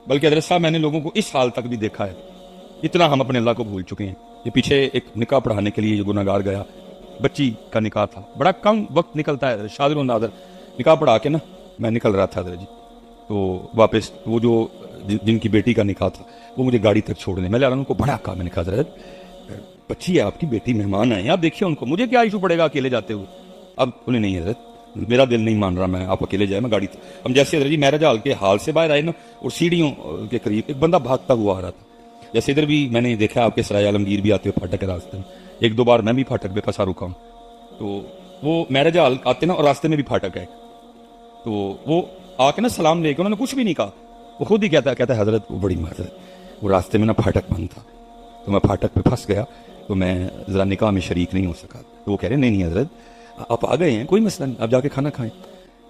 بلکہ حضرت صاحب میں نے لوگوں کو اس حال تک بھی دیکھا ہے، اتنا ہم اپنے اللہ کو بھول چکے ہیں. یہ پیچھے ایک نکاح پڑھانے کے لیے یہ گناہگار گیا، بچی کا نکاح تھا، بڑا کم وقت نکلتا ہے شادر و نادر. نکاح پڑھا کے نا میں نکل رہا تھا حضرت جی، تو واپس وہ جو جن کی بیٹی کا نکاح تھا وہ مجھے گاڑی تک چھوڑنے، میں نے ان کو بڑا کہا، میں نے کہا حضرت بچی ہے آپ کی، بیٹی مہمان آئے ہیں، آپ دیکھیے ان کو، مجھے کیا ایشو پڑے گا اکیلے جاتے ہوئے. اب انہیں نہیں حضرت میرا دل نہیں مان رہا، میں آپ اکیلے جائے، میں گاڑی تھی. ہم جیسے حضرت جی میرج ہال کے حال سے باہر آئے نا، اور سیڑھیوں کے قریب ایک بندہ بھاگتا ہوا آ رہا تھا. جیسے ادھر بھی میں نے دیکھا آپ کے سرائے عالمگیر بھی آتے ہوئے پھاٹک کے راستے میں، ایک دو بار میں بھی پھاٹک پہ پھنسا رکا ہوں. تو وہ میرج ہال آتے نا اور راستے میں بھی پھاٹک ہے، تو وہ آ کے نا سلام لے کے انہوں نے کچھ بھی نہیں کہا، وہ خود ہی کہتا ہے حضرت وہ بڑی معذرت، وہ راستے میں نا پھاٹک بند تھا تو میں پھاٹک پہ پھنس گیا، تو میں ذرا نکاح میں شریک نہیں ہو سکا. تو وہ کہہ رہے نہیں حضرت آپ آ گئے ہیں، کوئی مسئلہ نہیں، آپ جا کے کھانا کھائیں.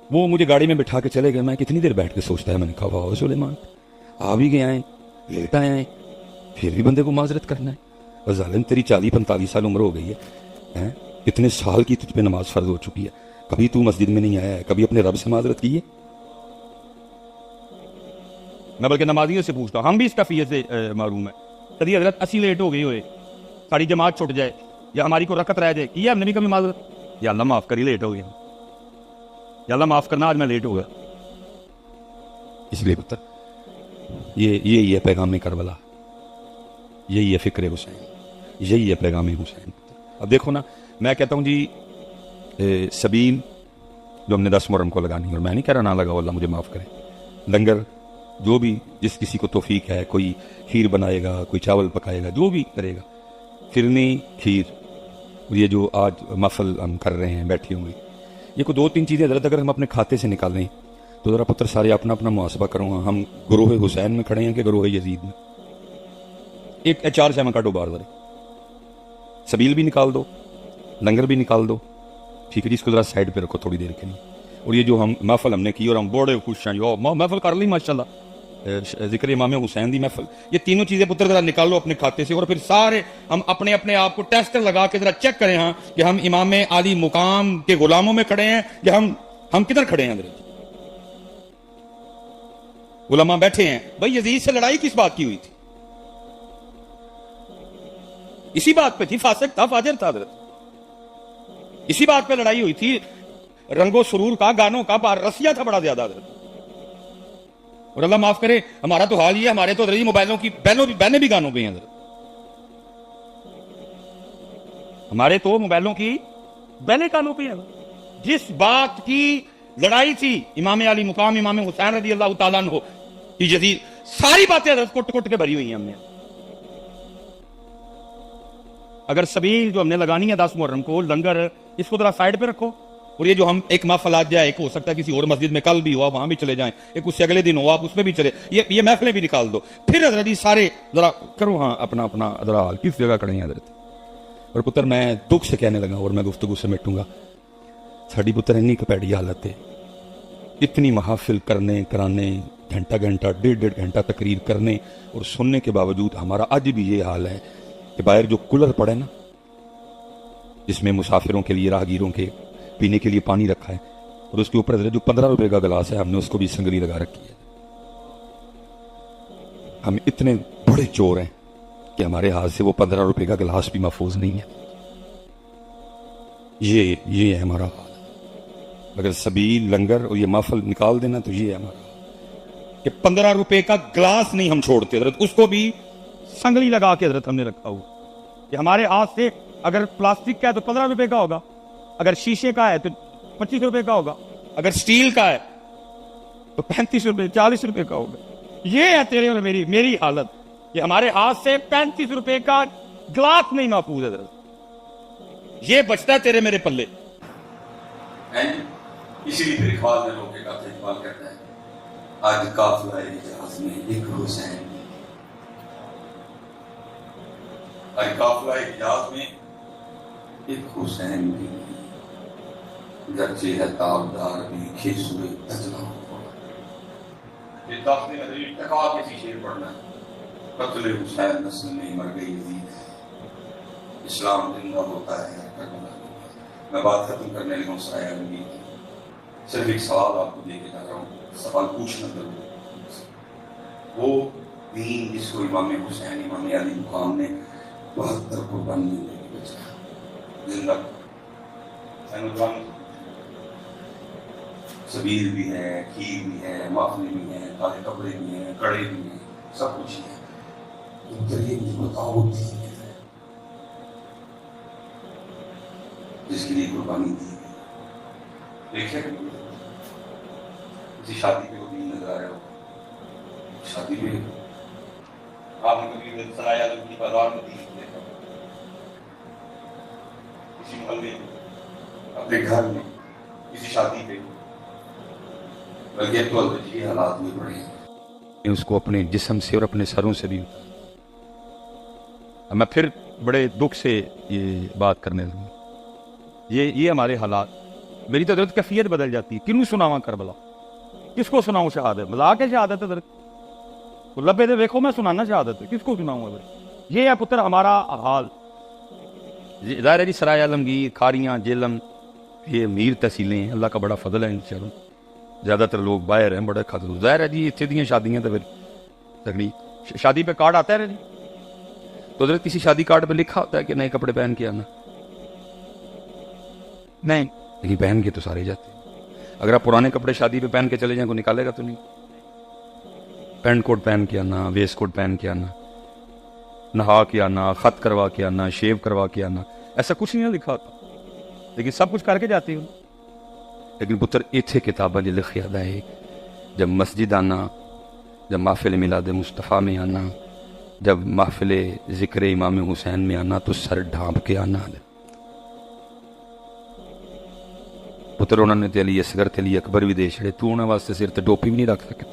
وہ مجھے گاڑی میں بٹھا کے چلے گئے. میں کتنی دیر بیٹھ کے سوچتا ہے، میں نے کہا واہ سلیمان آ بھی گئے ہیں، لیٹ آئے ہیں، پھر بھی بندے کو معذرت کرنا ہے. اور ظالم تیری 40-45 سال عمر ہو گئی ہے، اتنے سال کی تجھ پہ نماز فرض ہو چکی ہے، کبھی تو مسجد میں نہیں آیا ہے، کبھی اپنے رب سے معذرت کی ہے؟ میں بلکہ نمازیوں سے پوچھتا ہوں، ہم بھی اس کیفیت سے معروم ہیں. کبھی حضرت اسی لیٹ ہو گئی ہوئے، ساری جماعت چھوٹ جائے یا ہماری کو رکعت رہ جائے، کی ہے ہم نے بھی کبھی معذرت؟ یا اللہ معاف کری لیٹ ہو گیا، یا اللہ معاف کرنا آج میں لیٹ ہو گیا. اس لیے پتر یہی ہے پیغام کربلا، یہی ہے فکر حسین، یہی ہے پیغام حسین. اب دیکھو نا، میں کہتا ہوں جی سبیل جو ہم نے 10 محرم کو لگانی ہے، اور میں نہیں کہہ رہا نہ لگاؤ، اللہ مجھے معاف کرے. لنگر جو بھی جس کسی کو توفیق ہے، کوئی کھیر بنائے گا، کوئی چاول پکائے گا، جو بھی کرے گا، فرنی کھیر، یہ جو آج محفل ہم کر رہے ہیں بیٹھی ہوئی، یہ کوئی 2-3 چیزیں حضرت اگر ہم اپنے کھاتے سے نکال لیں تو ذرا پتر سارے اپنا اپنا محاسبہ کروں گا، ہم گروہ حسین میں کھڑے ہیں کہ گروہ یزید میں؟ ایک 4 سے میں کاٹو بار ذرا، سبیل بھی نکال دو، لنگر بھی نکال دو، ٹھیک ہے جی، اس کو ذرا سائڈ پہ رکھو تھوڑی دیر کے لیے. اور یہ جو ہم محفل ہم نے کی اور ہم بڑے خوش ہیں، جو محفل کر لی ماشاءاللہ، ذکر امام حسین دی محفل، یہ تینوں چیزیں پتر ذرا نکالو اپنے کھاتے سے، اور پھر سارے ہم اپنے اپنے آپ کو ٹیسٹر لگا کے ذرا چیک کریں ہاں کہ ہم امام عالی مقام کے غلاموں میں کھڑے ہیں یا ہم کدھر کھڑے ہیں. علماء بیٹھے ہیں، بھائی یزید سے لڑائی کس بات کی ہوئی تھی؟ اسی بات پہ تھی، فاسق تھا، فاجر تھا حضرت، اسی بات پہ لڑائی ہوئی تھی، رنگ و سرور کا، گانوں کا، رسیہ تھا بڑا زیادہ حضرت. اور اللہ معاف کرے ہمارا تو حال یہ ہے، ہمارے تو حضرت موبائلوں کی بہنیں بھی گانوں پہ ہیں حضرت، ہمارے تو موبائلوں کی بہنیں گانوں پہ ہیں. جس بات کی لڑائی تھی امام علی مقام امام حسین رضی اللہ تعالیٰ عنہ کی، یزید ساری باتیں حضرت کٹ کٹ کے بھری ہوئی ہیں ہم نے. اگر سبیل جو ہم نے لگانی ہے 10 محرم کو، لنگر، اس کو ذرا سائڈ پہ رکھو. اور یہ جو ہم ایک محفل آج جائے، ایک ہو سکتا ہے کسی اور مسجد میں کل بھی ہوا وہاں بھی چلے جائیں، ایک اس سے اگلے دن ہو آپ اس میں بھی چلے، یہ محفلیں بھی نکال دو. پھر حضرت جی سارے ذرا کرو ہاں اپنا اپنا ذرا حال کس جگہ کھڑے ہیں حضرت. اور پتر میں دکھ سے کہنے لگا اور میں گفتگو سے مٹوں گا، ساڑی پتر انی کپیڑی حالت ہے، اتنی محافل کرنے کرانے، گھنٹہ 1.5 گھنٹہ تقریر کرنے اور سننے کے باوجود ہمارا آج بھی یہ حال ہے کہ باہر جو کولر پڑے نا، جس میں مسافروں کے لیے، راہگیروں کے پینے کے لیے پانی رکھا ہے، اور اس کے اوپر جو 15 روپے کا گلاس ہے ہم نے اس کو بھی سنگلی لگا رکھی ہے. ہم اتنے بڑے چور ہیں کہ ہمارے ہاتھ سے وہ 15 روپے کا گلاس بھی محفوظ نہیں ہے. یہ ہے ہمارا حال. اگر سبیل، لنگر اور یہ محفل نکال دینا تو یہ ہے ہمارا کہ 15 روپے کا گلاس نہیں ہم چھوڑتے حضرت، اس کو بھی سنگلی لگا کے حضرت ہم نے رکھا ہوا کہ ہمارے ہاتھ سے اگر پلاسٹک کا ہے تو 15 روپے کا ہوگا، اگر شیشے کا ہے تو 25 روپے کا ہوگا، اگر سٹیل کا ہے تو 35 روپے 40 روپے کا ہوگا. یہ ہے تیرے اور میری حالت کہ ہمارے ہاتھ سے 35 روپے کا گلاس نہیں محفوظ ہے حضرت. یہ بچتا ہے تیرے میرے پلے. اسی لیے پھر اقبال نے لوگ اقبال کہتا ہے، آج قافلہ اجاز میں ایک حسین، آج قافلہ اجاز میں ایک حسین بھی، گرچہ ہے تابدار بھی کھیسوئے اجلا. یہ داخلے میں دلیل ٹکا کسی شیر پڑھنا ہے، قتل حسین نسل میں مر گئی یزید، اسلام زندہ ہوتا ہے کربلا. میں بات ختم کرنے لگا ہوں سایہ عالمگیر کی. صرف ایک سوال آپ کو دے کے جا رہا ہوں، سوال پوچھنا ضرور. وہ دین جس کو امام حسین امام علی مقام نے 72 قربانی دے کے بچایا زندہ سبیر بھی ہے، کھیر بھی ہے، مافلی بھی ہے، کالے کپڑے بھی ہیں، کڑے بھی ہیں، سب کچھ ہے. یہ بتاؤ دین ہے جس کے لیے قربانی دی گئی. دیکھیں کسی شادی پہ وہ دین نظر آیا ہو، شادی پہ آپ نے کبھی سرایا کی بازار میں دین دیکھا، کسی محلے میں، اپنے گھر میں، کسی شادی پہ، بلکہ تو یہ حالات میں پڑے ہیں اس کو اپنے جسم سے اور اپنے سروں سے بھی. میں پھر بڑے دکھ سے یہ بات کرنے لگوں. یہ ہمارے حالات. میری تو حضرت کیفیت بدل جاتی ہے. کنوں سناواں کربلا؟ کس کو سناؤں شہادت؟ مذاق ہے شہادت حضرت؟ لبے دے ویکھو میں سنانا شہادت ہے، کس کو سناؤں حضرت؟ یہ ہے پتر ہمارا حال. ظاہر ہے جی سرائے عالمگیر، کھاریاں، جیلم، یہ امیر تحصیلیں ہیں، اللہ کا بڑا فضل ہے انشاءاللہ. زیادہ تر لوگ باہر ہیں، بڑے خطر. ظاہر ہے جی اتنے دیاں شادیاں تو پھر تگڑی. شادی پہ کارڈ آتا ہے جی، تو حضرت کسی شادی کارڈ پہ لکھا ہوتا ہے کہ نئے کپڑے پہن کے آنا؟ نہیں، لیکن پہن کے تو سارے جاتے ہیں. اگر آپ پرانے کپڑے شادی پہ پہن کے چلے جائیں کو نکالے گا تو نہیں. پینٹ کوٹ پہن کے آنا، ویسٹ کوٹ پہن کے آنا، نہا کے آنا، خط کروا کے آنا، شیو کروا کے آنا، ایسا کچھ نہیں لکھا ہوتا، لیکن سب کچھ کر کے جاتے ہوں. لیکن پتر ایتھے کتاباں جو لکھیا ہے، جب مسجد آنا، جب محفل میلاد مصطفیٰ میں آنا، جب محفل ذکر امام حسین میں آنا تو سر ڈھانپ کے آنا. پتر انہوں نے تے علی اصغر تے علی اکبر بھی دے چھڑے، تو انہوں واسطے سر تے ٹوپی بھی نہیں رکھ سکتے.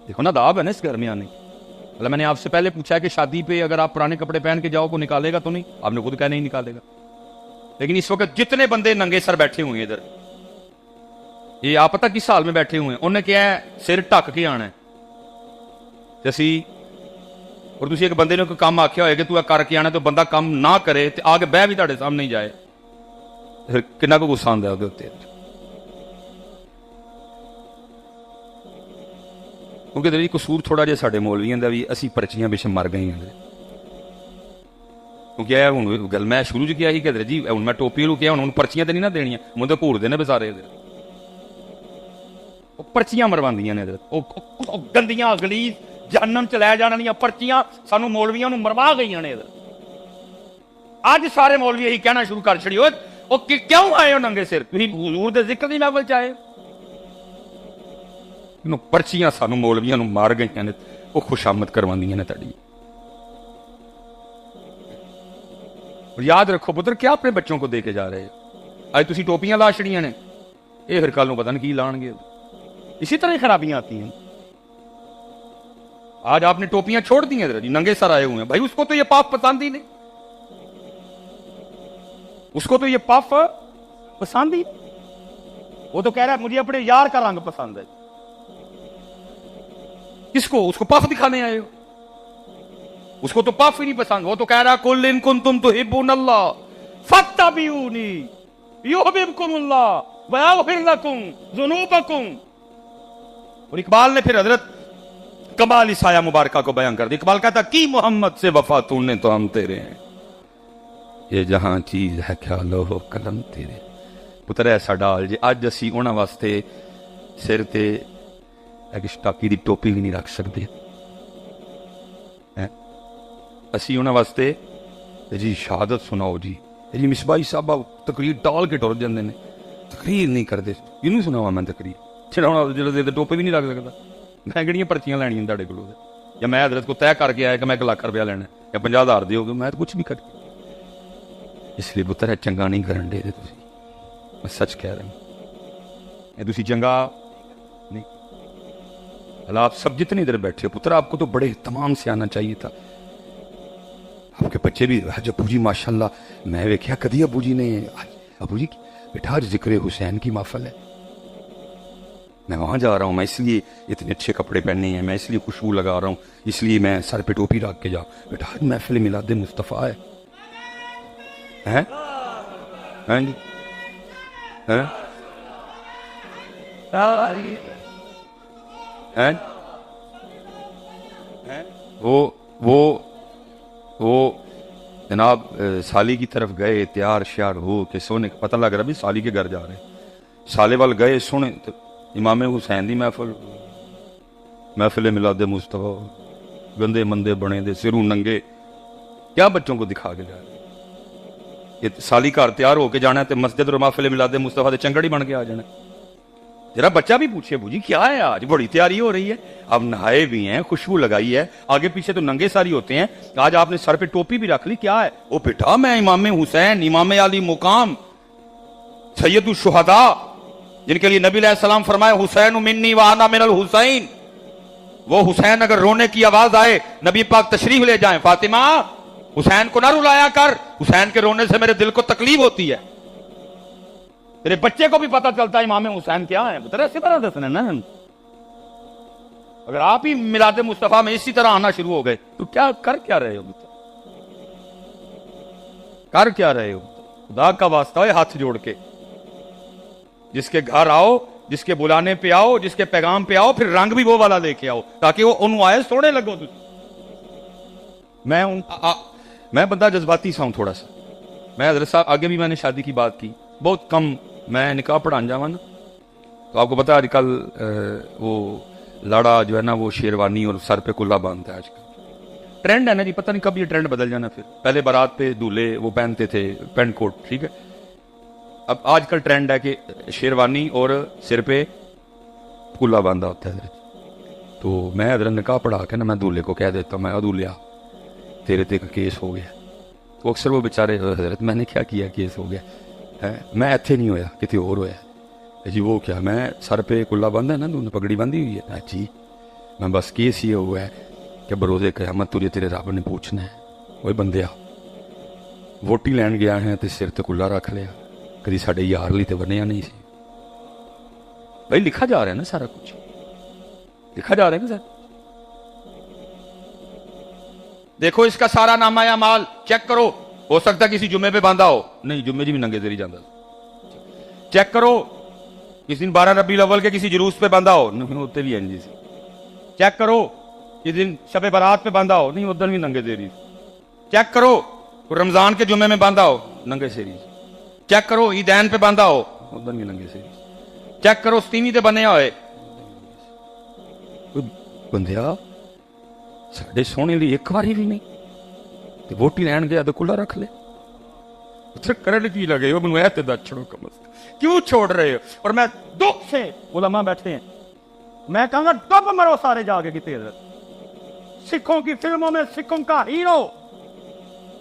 دیکھو نا دعاب ہے نا اس گھر میں آنے. اللہ میں نے آپ سے پہلے پوچھا ہے کہ شادی پہ اگر آپ پرانے کپڑے پہن کے جاؤ کو نکالے گا تو نہیں؟ آپ نے خود کہا نہیں نکالے گا. لیکن اس وقت جتنے بندے ننگے سر بیٹھے ہوئے ہیں ادھر، یہ آپ پتہ کس حال میں بیٹھے ہوئے ہیں؟ انہیں کیا ہے سر ٹک کے آنا ہے. جیسی اور تسی ایک بندے نے کوئی کام آکھیا ہوئے کہ تو کر کے آنا تو بندہ کام نہ کرے تے آگے بہ بھی تہاڈے سامنے ہی جائے، پھر کنا کو غصہ آندا ہے اودے تے. کیونکہ دلی قصور تھوڑا جہا ساڈے مولویاں دا بھی، اسی پرچیاں پچھے مر گئے ہیں. کیونکہ یہ ہوں گل میں شروع چ کیا ہی کہ جی ہوں میں ٹوپی لو کیا ہوں پرچیاں تے نہیں نہ دینیاں، مجھے تو گھوڑ دینے بسارے پرچیاں مرواندیاں نے ادھر. گندیاں گلیز جہنم چ لے جان والیاں پرچیاں سانو مولویاں نو مروا گئیاں نے ادھر. اج سارے مولوی یہی کہنا شروع کر چھڑی او کیوں آئے ہو ننگے سر؟ تسی حضور دے ذکر دی محفل چ آئے؟ پرچیاں سانو مولویاں نو مار گئیاں نے، وہ خوشامد کرواندیاں نے تہاڈی. اور یاد رکھو پتر کیا اپنے بچوں کو دے کے جا رہے ہو؟ آج تسی ٹوپیاں لا چھڑیاں نے، یہ پھر کل نو پتہ نہیں کی لان گے. اسی طرح خرابیاں آتی ہیں. آج آپ نے ٹوپیاں چھوڑ دی ہیں، ننگے سر آئے ہوئے ہیں. بھائی اس کو تو یہ پاپ پسند ہی نہیں، اس کو تو یہ پاپ پسند ہی. وہ تو کہہ رہا ہے مجھے اپنے یار کا رنگ پسند ہے. کس کو؟ اس کو پاپ دکھانے آئے ہو. اس کو تو پاپ ہی نہیں پسند. وہ تو کہہ رہا کل ان کنتم تحبون اللہ فاتبعونی یحببکم اللہ ویغفر لکم ذنوبکم. اور اقبال نے پھر حضرت کمال سایہ مبارکہ کو بیان کر دیا. اقبال کہتا کی محمد سے وفا تو نے تو ہم تیرے ہیں، یہ جہاں چیز ہے کیا لوہ قلم تیرے. پتر ایسا ڈال جی اج اسی انہاں واسطے سر تے ایک سٹاکی دی ٹوپی بھی نہیں رکھ سکتے. اسی انہاں واسطے جی شہادت سناؤ جی مصباحی صاحب تقریر ٹال کے ٹر جاندے نے، تقریر نہیں کرتے. کینوں سناواں میں تقریر؟ جڑا ٹوپی بھی نہیں رکھ سکتا. میں کہڑیاں پرچیاں لینیاں تہاڈے کولوں؟ یا میں حضرت کو طے کر کے آیا کہ میں 1 لاکھ روپیہ لینا یا 50,000 دیو گے؟ میں تو کچھ بھی کر کے. اس لیے پتر ہے چنگا نہیں کرن دے تسی. میں سچ کہہ رہا ہوں یہ تسی چنگا نہیں. اللہ آپ سب جتنے ادھر بیٹھے ہو پتر، آپ کو تو بڑے اہتمام سے آنا چاہیے تھا. آپ کے بچے بھی ابو جی ماشاءاللہ میں ویکھیا کدی ابو جی نے ابو جی بیٹا آج ذکر حسین کی محفل ہے، میں وہاں جا رہا ہوں، میں اس لیے اتنے اچھے کپڑے پہنے ہیں، میں اس لیے خوشبو لگا رہا ہوں، اس لیے میں سر پہ ٹوپی رکھ کے جاؤں. بیٹا آج محفل میلاد مصطفیٰ ہے. ہیں جی ہیں وہ جناب سالی کی طرف گئے، تیار شیار ہو کہ سونے کا پتہ لگ رہا بھی سالی کے گھر جا رہے ہیں، سالے وال گئے سونے تو امام حسین دی محفل میلاد مصطفیٰ، گندے مندے بنے دے سروں ننگے، کیا بچوں کو دکھا کے جا رہے ہیں؟ یہ سالی گھر تیار ہو کے جانا ہے تو مسجد اور محفل میلاد مصطفیٰ دے چنگڑی بن کے آ جانا ہے۔ ذرا بچہ بھی پوچھے بو جی کیا ہے آج بڑی تیاری ہو رہی ہے، اب نہائے بھی ہیں، خوشبو لگائی ہے، آگے پیچھے تو ننگے ساری ہوتے ہیں، آج آپ نے سر پہ ٹوپی بھی رکھ لی، کیا ہے؟ وہ بیٹا میں امام حسین، امام علی مقام، سید الشہداء، جن کے لیے نبی علیہ السلام فرمائے حسین منی وانا من الحسین، وہ حسین اگر رونے کی آواز آئے نبی پاک تشریف لے جائیں، فاطمہ حسین کو نہ رلایا کر، حسین کے رونے سے میرے دل کو تکلیف ہوتی ہے۔ تیرے بچے کو بھی پتہ چلتا ہے امام حسین کیا ہے، بتا اسی طرح دسنا نا۔ اگر آپ ہی میلاد مصطفیٰ میں اسی طرح آنا شروع ہو گئے تو کر کیا رہے ہو؟ کر کیا رہے ہو؟ خدا کا واسطہ ہے ہاتھ جوڑ کے جس کے گھر آؤ، جس کے بلانے پہ آؤ، جس کے پیغام پہ آؤ، پھر رنگ بھی وہ والا لے کے آؤ تاکہ وہ ان آئے سونے لگو۔ میں بندہ جذباتی سا ہوں تھوڑا سا، میں حضرت صاحب آگے بھی میں نے شادی کی بات کی، بہت کم میں نکاح پڑھان جاؤں نا، تو آپ کو پتا آج کل وہ لاڑا جو ہے نا وہ شیروانی اور سر پہ کلا باندھتا ہے، آج کل ٹرینڈ ہے نا جی، پتہ نہیں کب یہ ٹرینڈ بدل جانا۔ پھر پہلے بارات پہ دولہے وہ پہنتے تھے پینٹ کوٹ، ٹھیک ہے، اب آج کل ٹرینڈ ہے کہ شیروانی اور سر پہ کلا باندھا ہوتا ہے۔ تو میں حضرت نکاح پڑھا کے نا میں دولہے کو کہہ دیتا ہوں، میں دولہا تیرے تے کا کیس ہو گیا، تو اکثر وہ بیچارے حضرت میں نے کیا کیا کیس ہو گیا ہے، میں ایتھے نہیں ہویا کتے اور ہویا جی، وہ کیا میں سر پہ کلا باندھا ہے نا، تو پگڑی باندھی ہوئی ہے جی، میں بس کیس یہ ہوا ہے کہ بروزے قیامت تیرے رب نے پوچھنا ہے، وہی بندیا ووٹی لین گیا ہے تو سر تے کلا رکھ لیا، کدی ساڈے یار لی تے بنیا نہیں سی۔ بھائی لکھا جا رہا ہے نا، سارا کچھ لکھا جا رہا ہے نا سر، دیکھو اس کا سارا نامہ یا مال چیک کرو، ہو سکتا کسی جمعے پہ باندھا ہو، نہیں جمعے جی بھی ننگے زیری جاندہ، چیک کرو کسی دن 12 ربیع الاول کے کسی جلوس پہ باندھا ہو، نہیں ہوتے بھی ہیں جی، چیک کرو کسی دن شب برات پہ باندھا ہو، نہیں ادھر بھی ننگے زیری، چیک کرو رمضان کے جمعے میں باندھا ہو ننگے سیری، چیک کرو عیدین پہ باندھا ہو ادھر بھی ننگے سیری، چیک کرو ستیویں تے بنیا ہوئے، بندیا ساڈے سونے لی ایک باری بھی نہیں، تے ووٹی لین گیا تو کلا رکھ لے، کرن کی لگے ہو منو ایتے دا چھڑو کم از کم، کیوں چھوڑ رہے ہو؟ اور میں دکھ سے علماء بیٹھے ہیں، میں کہوں گا ڈب مرو سارے جا کے کتے حضرت، سکھوں کی فلموں میں سکھوں کا ہیرو،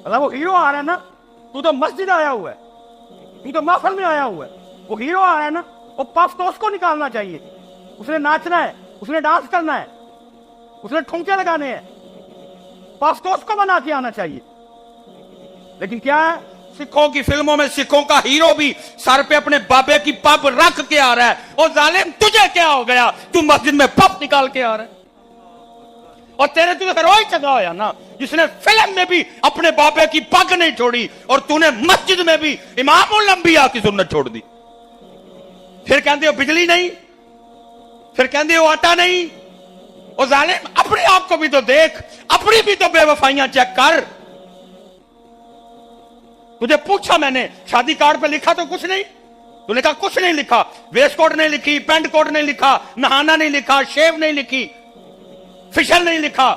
اللہ وہ ہیرو آ رہا ہے نا، تو مسجد آیا ہوا ہے، تو محفل میں آیا ہوا ہے، وہ ہیرو آ رہا ہے نا، وہ پف تو اس کو نکالنا چاہیے، اس نے ناچنا ہے، اس نے ڈانس کرنا ہے، اس نے ٹھمکے لگانے ہیں، پف تو اس کو بنا کے آنا چاہیے، لیکن کیا ہے سکھوں کی فلموں میں سکھوں کا ہیرو بھی سر پہ اپنے بابے کی پپ رکھ کے آ رہا ہے، اور ظالم تجھے کیا ہو گیا، تو مسجد میں پپ نکال کے آ رہا ہے، اور تیرے تو پھر وہی چنگا ہویا نا جس نے فلم میں بھی اپنے بابے کی پگ نہیں چھوڑی اور تو نے مسجد میں بھی امام الانبیاء کی سنت چھوڑ دی، پھر کہندے ہو بجلی نہیں، پھر کہندے ہو آٹا نہیں، اور ظالم اپنے آپ کو بھی تو دیکھ، اپنی بھی تو بے وفائیاں چیک کر۔ تجھے پوچھا میں نے شادی کارڈ پہ لکھا تو کچھ نہیں، تو نے کہا کچھ نہیں لکھا، ویسٹ کوٹ نہیں لکھی، پینٹ کوٹ نہیں لکھا، نہانا نہیں لکھا، شیو نہیں لکھی، فیشل نہیں لکھا،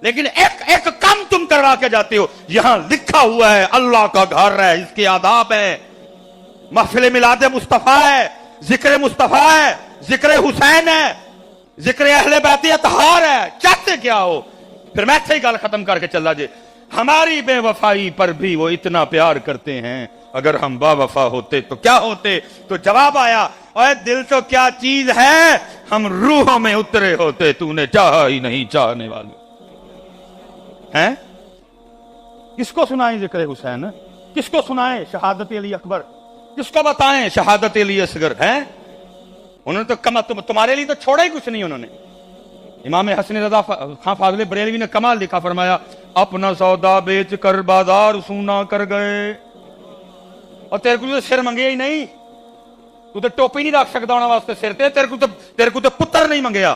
لیکن ایک کام تم کروا کے جاتے ہو، یہاں لکھا ہوا ہے اللہ کا گھر ہے، اس کے آداب ہے، محفل میلاد مصطفیٰ ہے، ذکر مصطفیٰ ہے، ذکر حسین ہے، ذکر اہل بیت اطہار ہے، چاہتے کیا ہو؟ پھر میں سے ہی گال ختم کر کے چلا جے، ہماری بے وفائی پر بھی وہ اتنا پیار کرتے ہیں، اگر ہم با وفا ہوتے تو کیا ہوتے؟ تو جواب آیا، اے دل تو کیا چیز ہے، ہم روحوں میں اترے ہوتے، تو نے چاہا ہی نہیں چاہنے والے ہیں۔ کس کو سنائیں ذکر حسین؟ کس کو سنائیں شہادت علی اکبر؟ کس کو بتائیں شہادت علی اصغر؟ ہیں انہوں نے تو تمہارے لیے تو چھوڑا ہی کچھ نہیں، انہوں نے امام حسن رضا خان فاضل بریلوی نے کمال لکھا، فرمایا اپنا سودا بیچ کر بازار سونا کر گئے، اور تیرے کو سر منگے ہی نہیں، ਤੂੰ ਤੇ ਟੋਪੀ ਨਹੀਂ ਰੱਖ ਸਕਦਾ ਉਹਨਾਂ ਵਾਸਤੇ ਸਿਰ ਤੇ, ਤੇਰੇ ਕੋ ਤੇ ਪੁੱਤਰ ਨਹੀਂ ਮੰਗਿਆ।